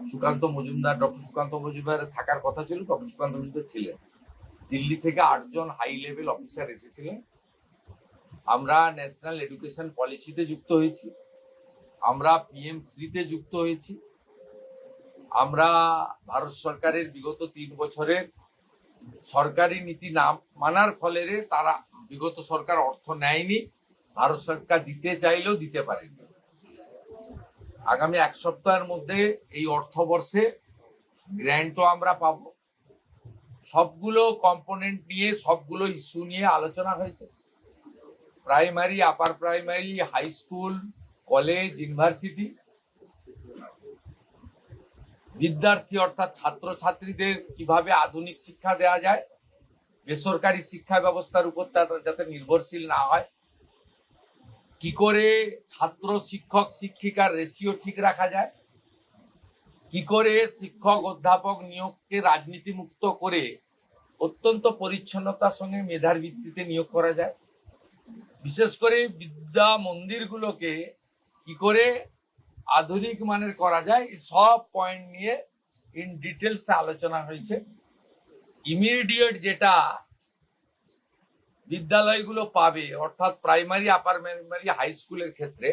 Sukanta Majumdar, doctor Sukanta Majumdar থাকার কথা ছিল, ডক্টর সুকান্ত মজুমদার ছিলেন। দিল্লি থেকে 8 জন হাই লেভেল অফিসার এসেছিলেন। আমরা ন্যাশনাল এডুকেশন পলিসিতে যুক্ত হয়েছি, আমরা PM3-তে যুক্ত হয়েছি, আমরা ভারত সরকারের বিগত 3 বছরের সরকারি নীতি না মানার ফলে তারা বিগত সরকার অর্থ নেয়নি, ভারত সরকার দিতে চাইলেও দিতে পারেনি। আগামী 1 সপ্তাহের মধ্যে এই অর্থবর্ষে গ্র্যান্টও আমরা পাব। সবগুলো কম্পোনেন্ট নিয়ে, সবগুলো ইস্যু নিয়ে আলোচনা হয়েছে। Primary, upper primary, high school, college, university, বিদ্যার্থী অর্থাৎ ছাত্রছাত্রীদের কিভাবে আধুনিক শিক্ষা দেওয়া যায়, বেসরকারি শিক্ষা ব্যবস্থার উপর তারা যাতে নির্ভরশীল না হয়, কি করে ছাত্র শিক্ষক শিক্ষিকার রেশিও ঠিক রাখা যায়, কি করে শিক্ষক অধ্যাপক নিয়োগকে রাজনীতি মুক্ত করে অত্যন্ত পরিচ্ছন্নতার সঙ্গে মেধার ভিত্তিতে নিয়োগ করা যায়, বিশেষ করে বিদ্যা মন্দিরগুলোকে কি করে আধুনিক মানের করা যায়, সব পয়েন্ট নিয়ে ইন ডিটেলস আলোচনা হয়েছে। ইমিডিয়েট যেটা বিদ্যালয়গুলো পাবে, অর্থাৎ প্রাইমারি, আপার প্রাইমারি, হাই স্কুলের ক্ষেত্রে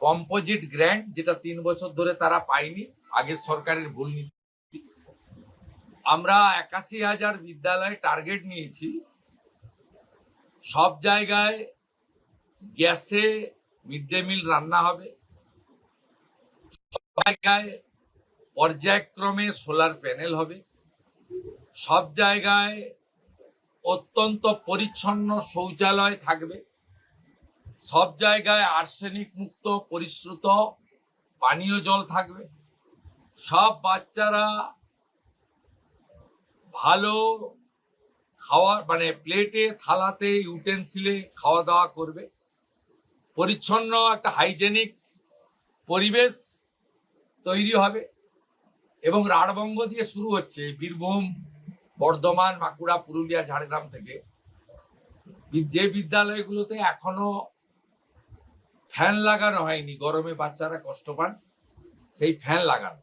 কম্পোজিট গ্র্যান্ট, যেটা 3 বছর ধরে তারা পায়নি, আগের সরকারের ভুল নীতি। আমরা 81,000 বিদ্যালয়ে টার্গেট নিয়েছি। সব জায়গায় গ্যাসে মিড ডে মিল রান্না হবে, সব জায়গায় পর্যায়ক্রমে সোলার প্যানেল হবে, সব জায়গায় অত্যন্ত পরিচ্ছন্ন শৌচালয় থাকবে, সব জায়গায় আর্সেনিক মুক্ত পরিশ্রুত পানীয় জল থাকবে, সব বাচ্চারা ভালো খাওয়ার মানে প্লেটে, থালাতে, ইউটেন্সিলে খাওয়া দাওয়া করবে, পরিচ্ছন্ন একটা হাইজেনিক পরিবেশ তৈরি হবে। এবং রাঢ়বঙ্গ দিয়ে শুরু হচ্ছে, বীরভূম, বর্ধমান, বাঁকুড়া, পুরুলিয়া, ঝাড়গ্রাম থেকে যে বিদ্যালয়গুলোতে এখনো ফ্যান লাগানো হয়নি, গরমে বাচ্চারা কষ্ট পান, সেই ফ্যান লাগানো।